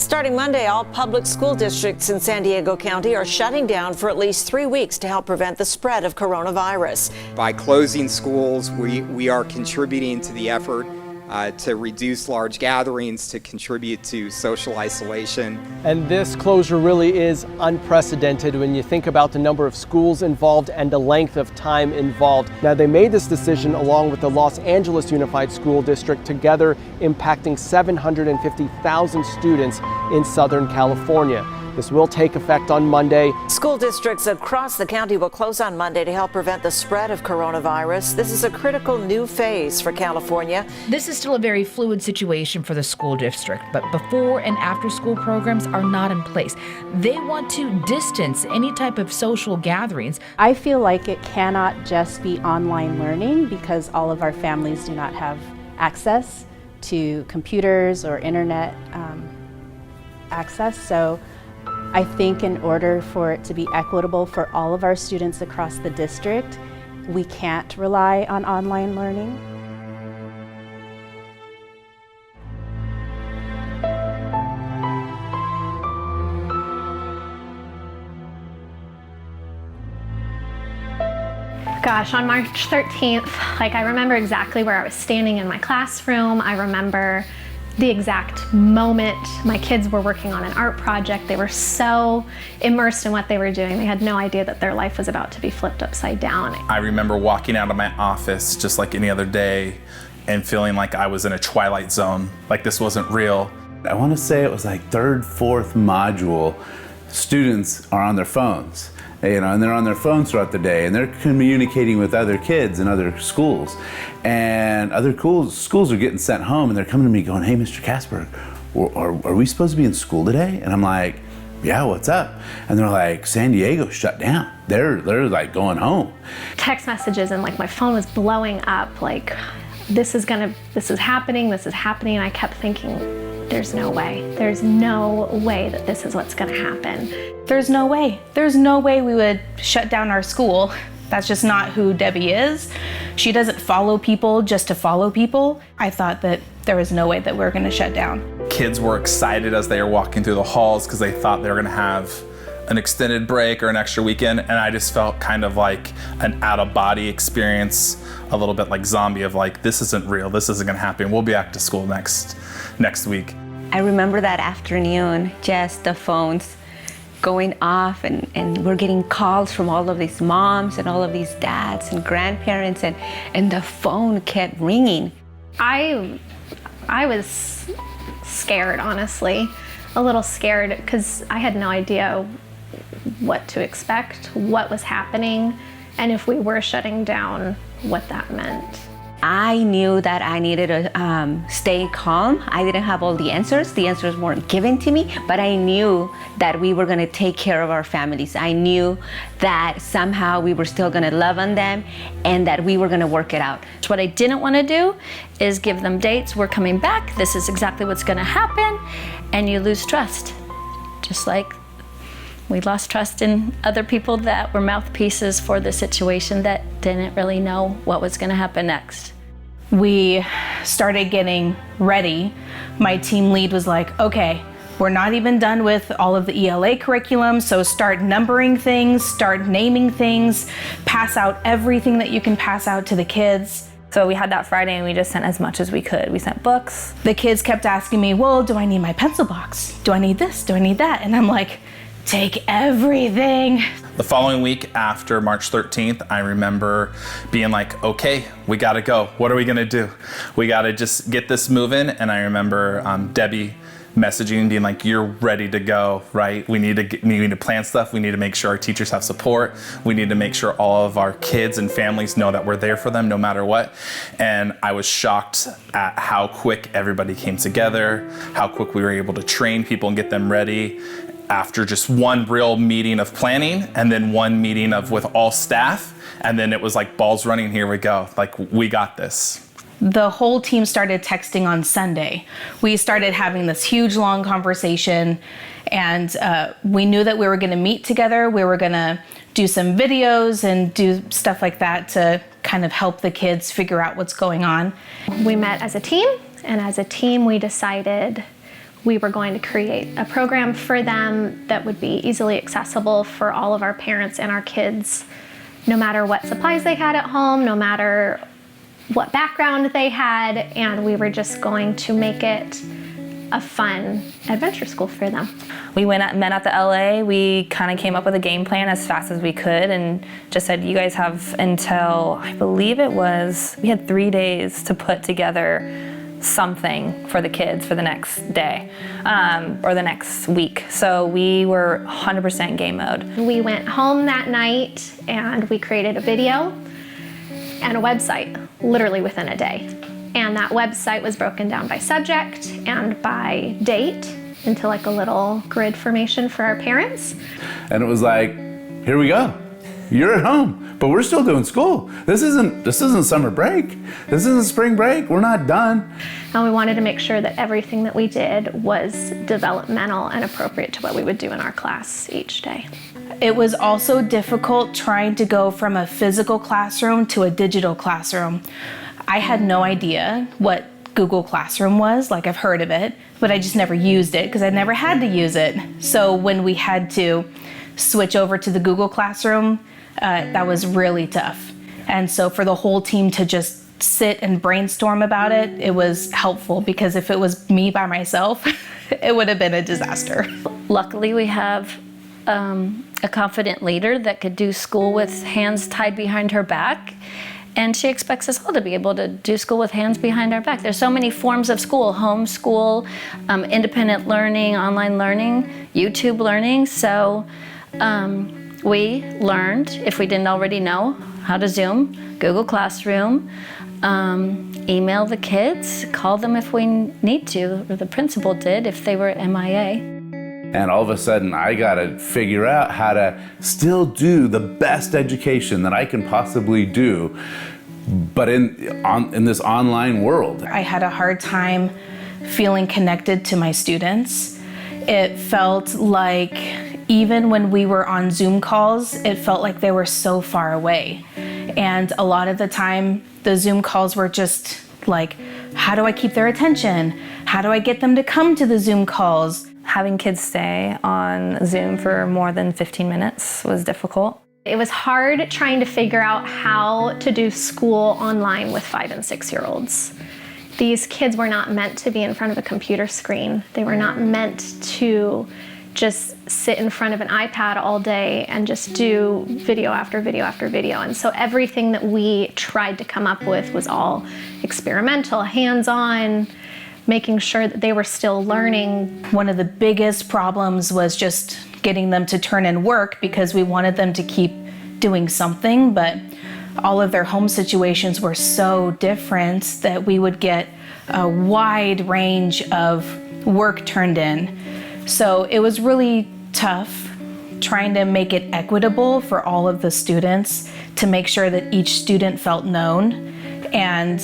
Starting Monday, all public school districts in San Diego County are shutting down for at least 3 weeks to help prevent the spread of coronavirus. By closing schools, we are contributing to the effort to reduce large gatherings, to contribute to social isolation. And this closure really is unprecedented when you think about the number of schools involved and the length of time involved. Now, they made this decision along with the Los Angeles Unified School District, together impacting 750,000 students in Southern California. This will take effect on Monday. School districts across the county will close on Monday to help prevent the spread of coronavirus. This is a critical new phase for California. This is still a very fluid situation for the school district, but before and after school programs are not in place. They want to distance any type of social gatherings. I feel like it cannot just be online learning because all of our families do not have access to computers or internet access. So I think in order for it to be equitable for all of our students across the district, we can't rely on online learning. Gosh, on March 13th, I remember exactly where I was standing in my classroom. I remember the exact moment my kids were working on an art project. They were so immersed in what they were doing. They had no idea that their life was about to be flipped upside down. I remember walking out of my office just like any other day and feeling like I was in a twilight zone, like this wasn't real. I want to say it was like third, fourth module. Students are on their phones. And they're on their phones throughout the day, and they're communicating with other kids in other schools. And other schools are getting sent home, and they're coming to me going, "Hey, Mr. Casper, are we supposed to be in school today?" And I'm like, "Yeah, what's up?" And they're like, "San Diego shut down. They're like going home." Text messages and my phone was blowing up, this is happening. And I kept thinking, there's no way that this is what's gonna happen. There's no way we would shut down our school. That's just not who Debbie is. She doesn't follow people just to follow people. I thought that there was no way that we were gonna shut down. Kids were excited as they were walking through the halls because they thought they were gonna have an extended break or an extra weekend, and I just felt kind of like an out-of-body experience, a little bit like zombie of this isn't real, this isn't gonna happen, we'll be back to school next week. I remember that afternoon, just the phones going off, and we're getting calls from all of these moms and all of these dads and grandparents, and the phone kept ringing. I was scared, honestly, a little scared, because I had no idea what to expect, what was happening, and if we were shutting down, what that meant. I knew that I needed to stay calm. I didn't have all the answers. The answers weren't given to me, but I knew that we were gonna take care of our families. I knew that somehow we were still gonna love on them and that we were gonna work it out. What I didn't wanna do is give them dates. We're coming back. This is exactly what's gonna happen. And you lose trust. Just like we lost trust in other people that were mouthpieces for the situation that didn't really know what was gonna happen next. We started getting ready. My team lead was like, okay, we're not even done with all of the ELA curriculum, so start numbering things, start naming things, pass out everything that you can pass out to the kids. So we had that Friday and we just sent as much as we could. We sent books. The kids kept asking me, well, do I need my pencil box? Do I need this? Do I need that? And I'm like, take everything. The following week after March 13th, I remember being like, okay, we gotta go. What are we gonna do? We gotta just get this moving. And I remember Debbie messaging and being like, you're ready to go, right? We need to plan stuff. We need to make sure our teachers have support. We need to make sure all of our kids and families know that we're there for them no matter what. And I was shocked at how quick everybody came together, how quick we were able to train people and get them ready after just one real meeting of planning and then one meeting with all staff. And then it was like balls running, here we go. We got this. The whole team started texting on Sunday. We started having this huge long conversation, and we knew that we were gonna meet together. We were gonna do some videos and do stuff like that to kind of help the kids figure out what's going on. We met as a team, and as a team we decided We were going to create a program for them that would be easily accessible for all of our parents and our kids, no matter what supplies they had at home, no matter what background they had, and we were just going to make it a fun adventure school for them. We met at the LA. We kind of came up with a game plan as fast as we could and just said, you guys have until, I believe it was, we had 3 days to put together something for the kids for the next day or the next week. So we were 100% game mode. We went home that night and we created a video and a website literally within a day. And that website was broken down by subject and by date into like a little grid formation for our parents. And it was like, here we go. You're at home, but we're still doing school. This isn't summer break. This isn't spring break. We're not done. And we wanted to make sure that everything that we did was developmental and appropriate to what we would do in our class each day. It was also difficult trying to go from a physical classroom to a digital classroom. I had no idea what Google Classroom was, like I've heard of it, but I just never used it because I never had to use it. So when we had to switch over to the Google Classroom, that was really tough. And so for the whole team to just sit and brainstorm about it, it was helpful because if it was me by myself, it would have been a disaster. Luckily, we have a confident leader that could do school with hands tied behind her back. And she expects us all to be able to do school with hands behind our back. There's so many forms of school, homeschool, independent learning, online learning, YouTube learning. So we learned, if we didn't already know, how to Zoom, Google Classroom, email the kids, call them if we need to, or the principal did if they were MIA. And all of a sudden, I gotta figure out how to still do the best education that I can possibly do, but in this online world. I had a hard time feeling connected to my students. It felt like even when we were on Zoom calls, it felt like they were so far away. And a lot of the time, the Zoom calls were just like, how do I keep their attention? How do I get them to come to the Zoom calls? Having kids stay on Zoom for more than 15 minutes was difficult. It was hard trying to figure out how to do school online with 5- and 6-year-olds. These kids were not meant to be in front of a computer screen. They were not meant to just sit in front of an iPad all day and just do video after video after video. And so everything that we tried to come up with was all experimental, hands-on, making sure that they were still learning. One of the biggest problems was just getting them to turn in work because we wanted them to keep doing something, but all of their home situations were so different that we would get a wide range of work turned in. So it was really tough trying to make it equitable for all of the students, to make sure that each student felt known, and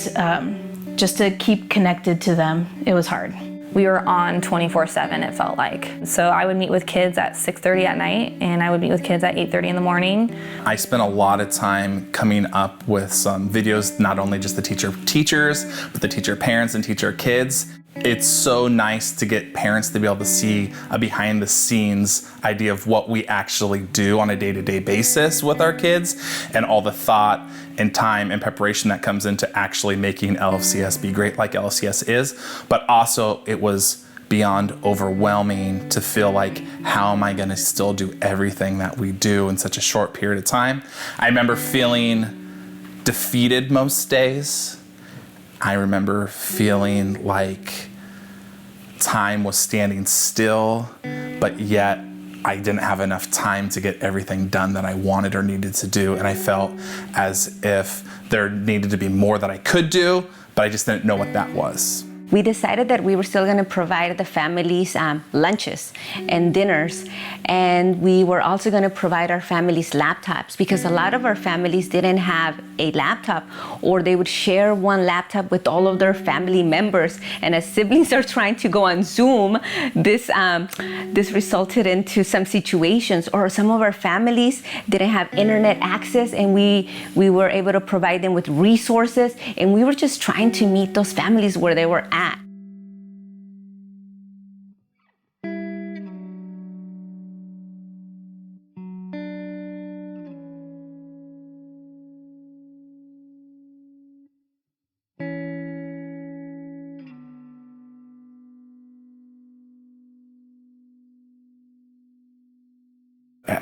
just to keep connected to them. It was hard. We were on 24/7, it felt like. So I would meet with kids at 6:30 at night, and I would meet with kids at 8:30 in the morning. I spent a lot of time coming up with some videos, not only just the teachers, but the teacher parents and teacher kids. It's so nice to get parents to be able to see a behind the scenes idea of what we actually do on a day-to-day basis with our kids, and all the thought and time and preparation that comes into actually making LFCS be great like LFCS is. But also it was beyond overwhelming to feel like, how am I gonna still do everything that we do in such a short period of time? I remember feeling defeated most days. I remember feeling like time was standing still, but yet I didn't have enough time to get everything done that I wanted or needed to do. And I felt as if there needed to be more that I could do, but I just didn't know what that was. We decided that we were still going to provide the families lunches and dinners, and we were also going to provide our families laptops, because a lot of our families didn't have a laptop, or they would share one laptop with all of their family members. And as siblings are trying to go on Zoom, this resulted into some situations, or some of our families didn't have internet access, and we were able to provide them with resources, and we were just trying to meet those families where they were at.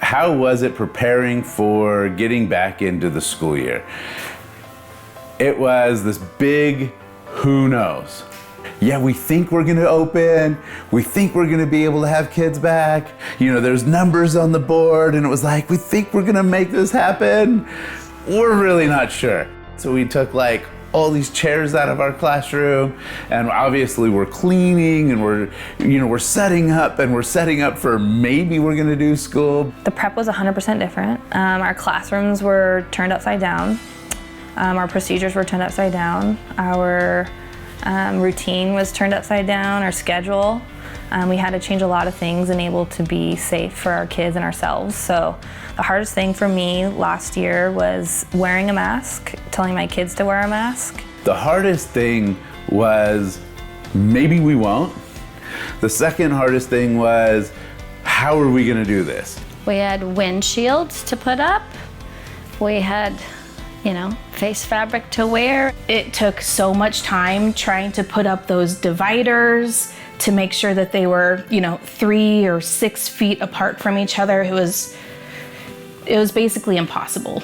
how was it preparing for getting back into the school year? It was this big who knows. Yeah, we think we're gonna open. We think we're gonna be able to have kids back. You know, there's numbers on the board and it was like, we think we're gonna make this happen. We're really not sure. So we took like all these chairs out of our classroom, and obviously we're cleaning and we're setting up for maybe we're gonna do school. The prep was 100% different. Our classrooms were turned upside down. Our procedures were turned upside down. Our routine was turned upside down, our schedule. We had to change a lot of things and able to be safe for our kids and ourselves. So the hardest thing for me last year was wearing a mask, telling my kids to wear a mask. The hardest thing was maybe we won't. The second hardest thing was, how are we gonna do this? We had windshields to put up. We had, face fabric to wear. It took so much time trying to put up those dividers to make sure that they were, 3 or 6 feet apart from each other. It was basically impossible.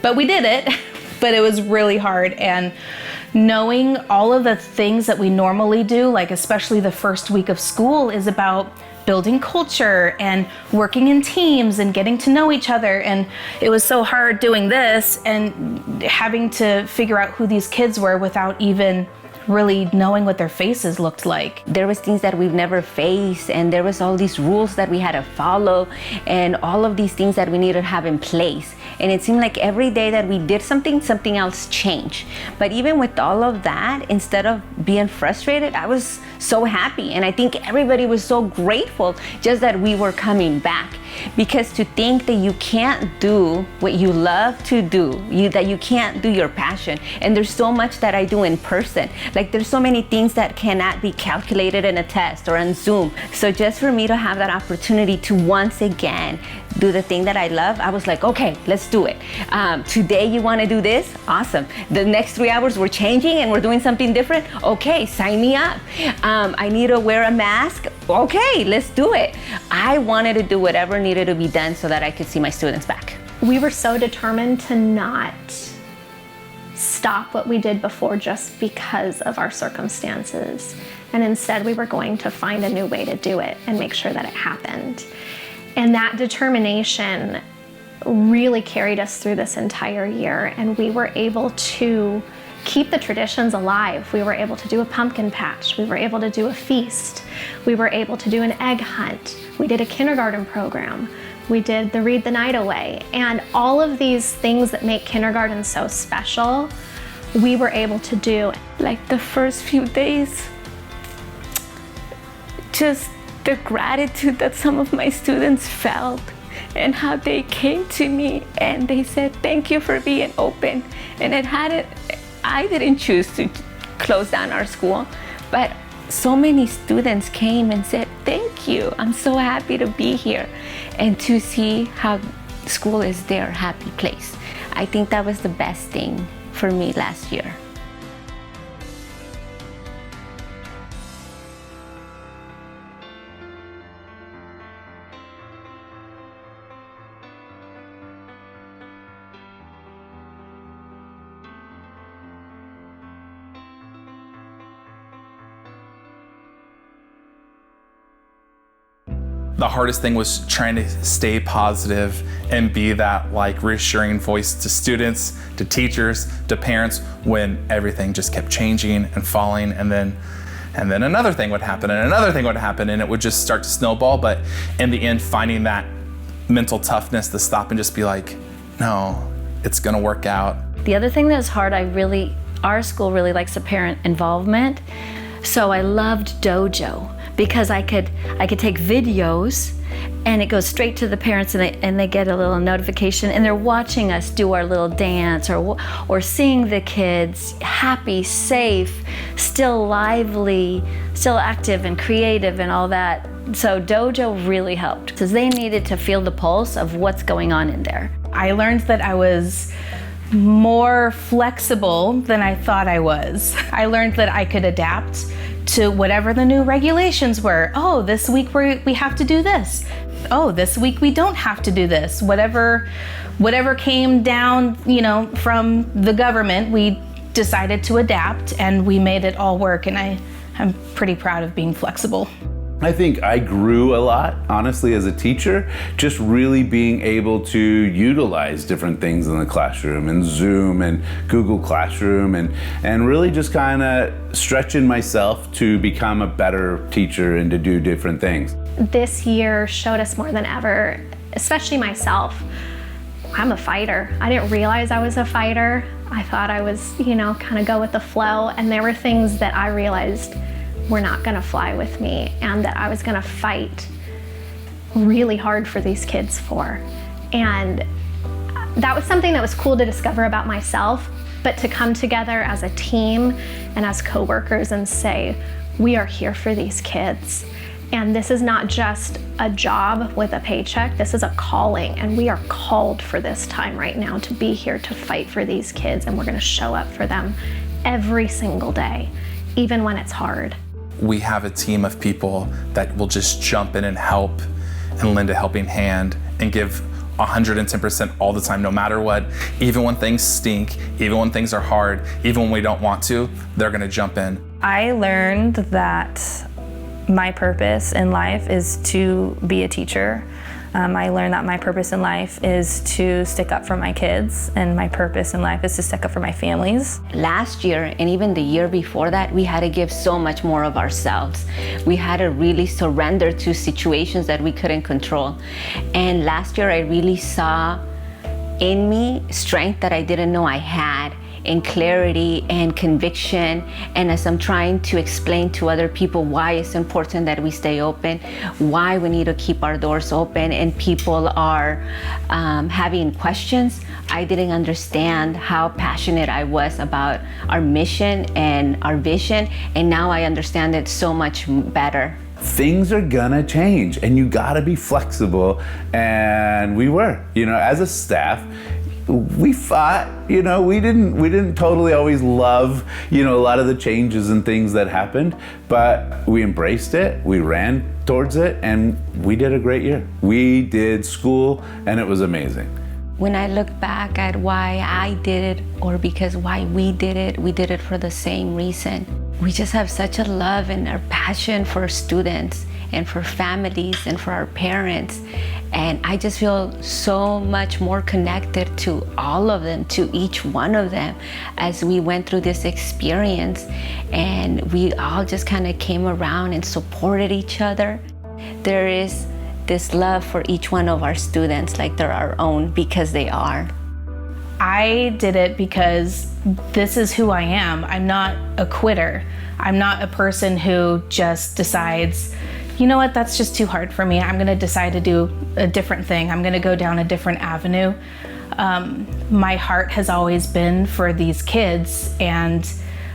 But we did it, but it was really hard. And knowing all of the things that we normally do, like especially the first week of school, is about building culture and working in teams and getting to know each other. And it was so hard doing this and having to figure out who these kids were without even really knowing what their faces looked like. There was things that we've never faced, and there was all these rules that we had to follow, and all of these things that we needed to have in place. And it seemed like every day that we did something else changed. But even with all of that, instead of being frustrated, I was so happy. And I think everybody was so grateful just that we were coming back. Because to think that you can't do what you love to do, that you can't do your passion. And there's so much that I do in person. Like there's so many things that cannot be calculated in a test or on Zoom. So just for me to have that opportunity to once again do the thing that I love, I was like, okay, let's do it. Today you want to do this? Awesome. The next 3 hours we're changing and we're doing something different? Okay, sign me up. I need to wear a mask? Okay, let's do it. I wanted to do whatever needed to be done so that I could see my students back. We were so determined to not stop what we did before just because of our circumstances. And instead we were going to find a new way to do it and make sure that it happened. And that determination really carried us through this entire year, and we were able to keep the traditions alive. We were able to do a pumpkin patch. We were able to do a feast. We were able to do an egg hunt. We did a kindergarten program. We did the Read the Night Away. And all of these things that make kindergarten so special, we were able to do. Like the first few days, just the gratitude that some of my students felt and how they came to me and they said, thank you for being open. And I didn't choose to close down our school, but so many students came and said, thank you. I'm so happy to be here and to see how school is their happy place. I think that was the best thing for me last year. The hardest thing was trying to stay positive and be that like reassuring voice to students, to teachers, to parents when everything just kept changing and falling, and then another thing would happen and another thing would happen, and it would just start to snowball. But in the end, finding that mental toughness to stop and just be like, no, it's gonna work out. The other thing that was hard, our school really likes the parent involvement. So I loved Dojo because I could take videos and it goes straight to the parents, and they get a little notification and they're watching us do our little dance or seeing the kids happy, safe, still lively, still active and creative and all that. So Dojo really helped because they needed to feel the pulse of what's going on in there. I learned that I was more flexible than I thought I was. I learned that I could adapt to whatever the new regulations were. Oh, this week we have to do this. oh, this week we don't have to do this. Whatever came down, from the government, we decided to adapt and we made it all work. And I'm pretty proud of being flexible. I think I grew a lot, honestly, as a teacher, just really being able to utilize different things in the classroom, and Zoom and Google Classroom, and really just kind of stretching myself to become a better teacher and to do different things. This year showed us more than ever, especially myself. I'm a fighter. I didn't realize I was a fighter. I thought I was, kind of go with the flow, and there were things that I realized were not gonna fly with me, and that I was gonna fight really hard for these kids for. And that was something that was cool to discover about myself, but to come together as a team and as coworkers and say, we are here for these kids. And this is not just a job with a paycheck, this is a calling, and we are called for this time right now to be here to fight for these kids, and we're gonna show up for them every single day, even when it's hard. We have a team of people that will just jump in and help and lend a helping hand and give 110% all the time, no matter what. Even when things stink, even when things are hard, even when we don't want to, they're gonna jump in. I learned that my purpose in life is to be a teacher. I learned that my purpose in life is to stick up for my kids, and my purpose in life is to stick up for my families. Last year, and even the year before that, we had to give so much more of ourselves. We had to really surrender to situations that we couldn't control. And last year, I really saw in me strength that I didn't know I had, and clarity and conviction. And as I'm trying to explain to other people why it's important that we stay open, why we need to keep our doors open, and people are having questions, I didn't understand how passionate I was about our mission and our vision, and now I understand it so much better. Things are gonna change, and you gotta be flexible, and we were. As a staff, we fought, we didn't totally always love, a lot of the changes and things that happened, but we embraced it, we ran towards it, and we did a great year. We did school, and it was amazing. When I look back at why I did it, or because why we did it for the same reason. We just have such a love and a passion for students and for families and for our parents. And I just feel so much more connected to all of them, to each one of them, as we went through this experience. And we all just kind of came around and supported each other. There is this love for each one of our students like they're our own, because they are. I did it because this is who I am. I'm not a quitter. I'm not a person who just decides, you know what, that's just too hard for me. I'm gonna decide to do a different thing. I'm gonna go down a different avenue. My heart has always been for these kids, and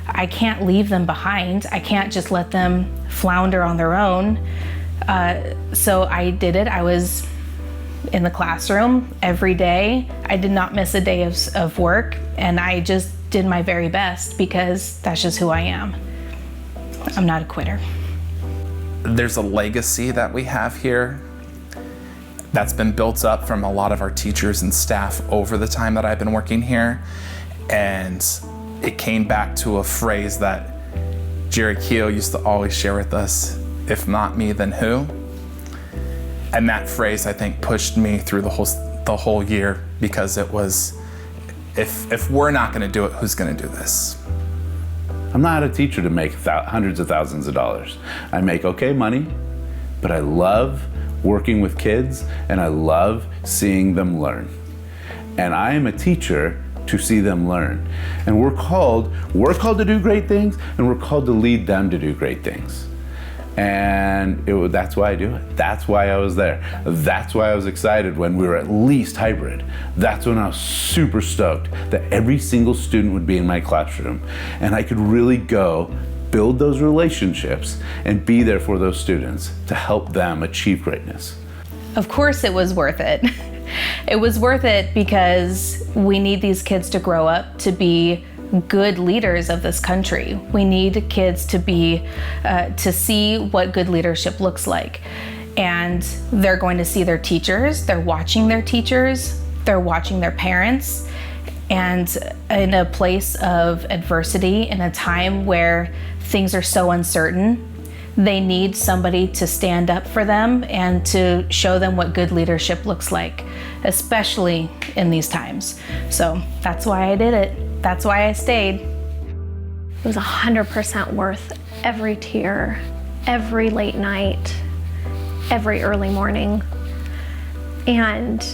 I can't leave them behind. I can't just let them flounder on their own. So I did it. I was in the classroom every day. I did not miss a day of work, and I just did my very best because that's just who I am. I'm not a quitter. There's a legacy that we have here that's been built up from a lot of our teachers and staff over the time that I've been working here. And it came back to a phrase that Jerry Keogh used to always share with us, if not me, then who? And that phrase, I think, pushed me through the whole year, because it was, if we're not gonna do it, who's gonna do this? I'm not a teacher to make hundreds of thousands of dollars. I make okay money, but I love working with kids, and I love seeing them learn. And I am a teacher to see them learn. And we're called to do great things, and we're called to lead them to do great things. And that's why I do it. That's why I was there. That's why I was excited when we were at least hybrid. That's when I was super stoked that every single student would be in my classroom, and I could really go build those relationships and be there for those students to help them achieve greatness. Of course it was worth it. It was worth it because we need these kids to grow up to be good leaders of this country. We need kids to be, to see what good leadership looks like. and they're going to see their teachers, they're watching their teachers, they're watching their parents. And in a place of adversity, in a time where things are so uncertain, they need somebody to stand up for them and to show them what good leadership looks like, especially in these times. So that's why I did it. That's why I stayed. It was 100% worth every tear, every late night, every early morning. And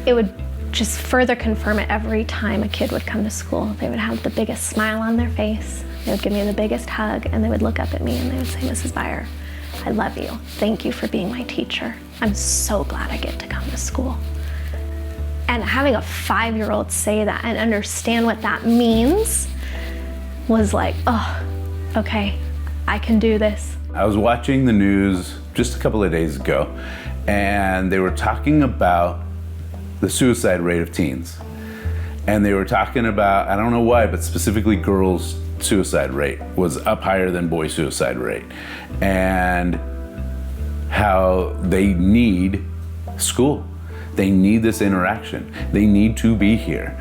it would just further confirm it every time a kid would come to school. They would have the biggest smile on their face. They would give me the biggest hug, and they would look up at me and they would say, Mrs. Beyer, I love you. Thank you for being my teacher. I'm so glad I get to come to school. And having a 5-year-old say that and understand what that means was like, oh, okay, I can do this. I was watching the news just a couple of days ago, and they were talking about the suicide rate of teens. And they were talking about, I don't know why, but specifically girls' suicide rate was up higher than boys' suicide rate. And how they need school. They need this interaction. They need to be here.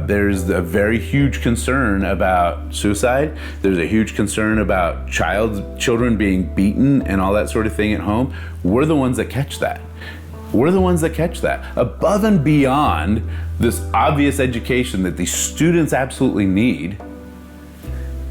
There's a very huge concern about suicide. There's a huge concern about children being beaten and all that sort of thing at home. We're the ones that catch that. We're the ones that catch that. Above and beyond this obvious education that these students absolutely need,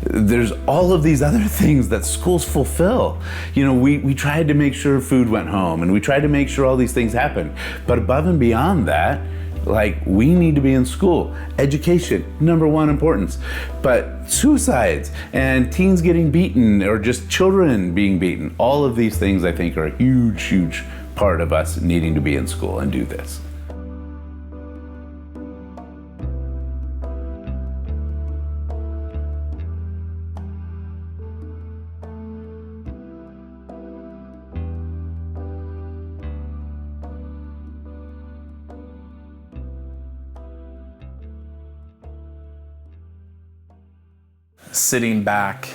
there's all of these other things that schools fulfill. You know, we tried to make sure food went home, and we tried to make sure all these things happened. But above and beyond that, like, we need to be in school. Education, #1 importance. But suicides and teens getting beaten, or just children being beaten, all of these things I think are a huge, huge part of us needing to be in school and do this. Sitting back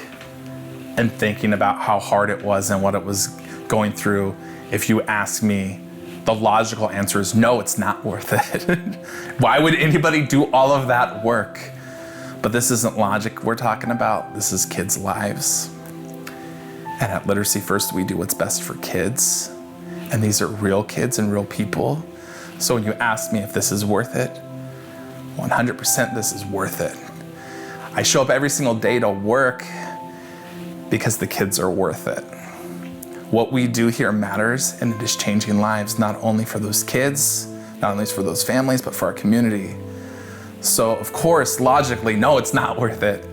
and thinking about how hard it was and what it was going through, if you ask me, the logical answer is no, it's not worth it. Why would anybody do all of that work? But this isn't logic we're talking about. This is kids' lives. And at Literacy First, we do what's best for kids. And these are real kids and real people. So when you ask me if this is worth it, 100% this is worth it. I show up every single day to work because the kids are worth it. What we do here matters, and it is changing lives, not only for those kids, not only for those families, but for our community. So of course, logically, no, it's not worth it.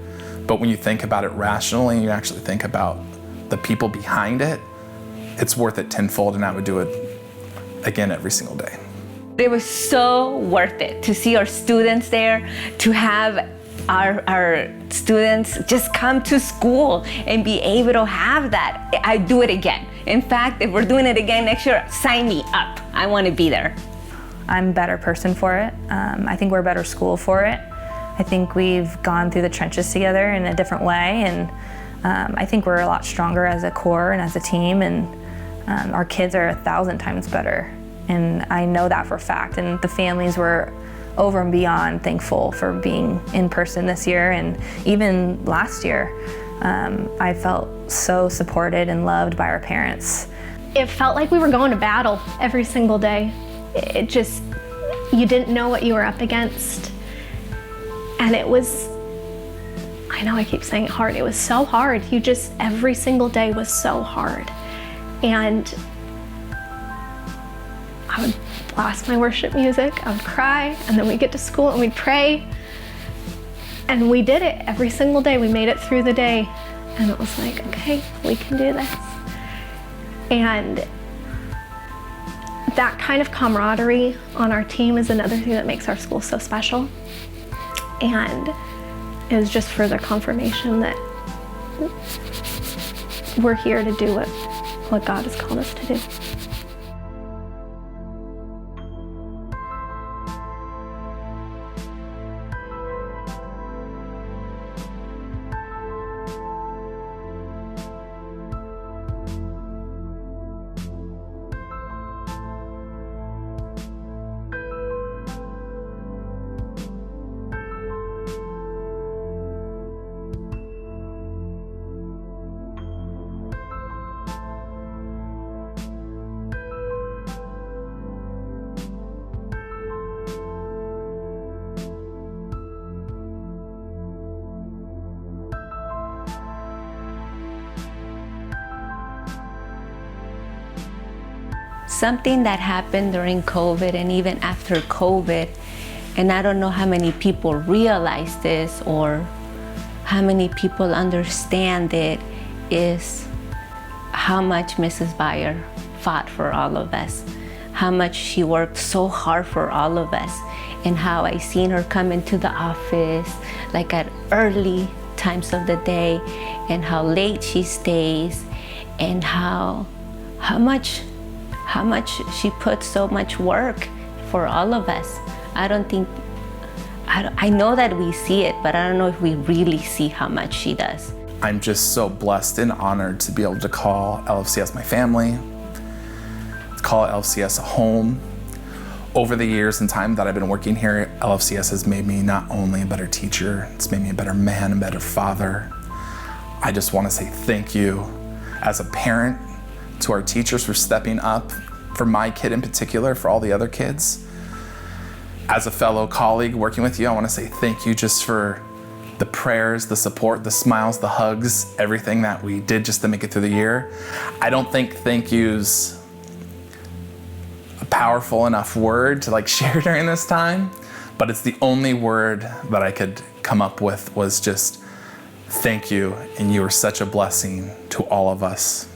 But when you think about it rationally, and you actually think about the people behind it, it's worth it tenfold, and I would do it again every single day. It was so worth it to see our students there, to have our students just come to school and be able to have that. I do it again. In fact, if we're doing it again next year, sign me up. I want to be there. I'm a better person for it. I think we're a better school for it. I think we've gone through the trenches together in a different way, and I think we're a lot stronger as a core and as a team, and our kids are 1,000 times better. And I know that for a fact, and the families were over and beyond thankful for being in person this year, and even last year. I felt so supported and loved by our parents. It felt like we were going to battle every single day. It just, you didn't know what you were up against. And it was, I know I keep saying it hard, it was so hard. Every single day was so hard. And I would blast my worship music, I would cry, and then we'd get to school and we'd pray. And we did it every single day. We made it through the day. And it was like, okay, we can do this. And that kind of camaraderie on our team is another thing that makes our school so special. And it was just further confirmation that we're here to do what God has called us to do. something that happened during COVID and even after COVID, and I don't know how many people realize this or how many people understand it, is how much Mrs. Bayer fought for all of us, how much she worked so hard for all of us, and how I seen her come into the office like at early times of the day, and how late she stays, and how much she put so much work for all of us. I know that we see it, but I don't know if we really see how much she does. I'm just so blessed and honored to be able to call LFCS my family, to call LFCS a home. Over the years and time that I've been working here, LFCS has made me not only a better teacher, it's made me a better man, a better father. I just want to say thank you as a parent to our teachers for stepping up, for my kid in particular, for all the other kids. As a fellow colleague working with you, I want to say thank you just for the prayers, the support, the smiles, the hugs, everything that we did just to make it through the year. I don't think thank yous a powerful enough word to share during this time, but it's the only word that I could come up with was just thank you, and you are such a blessing to all of us.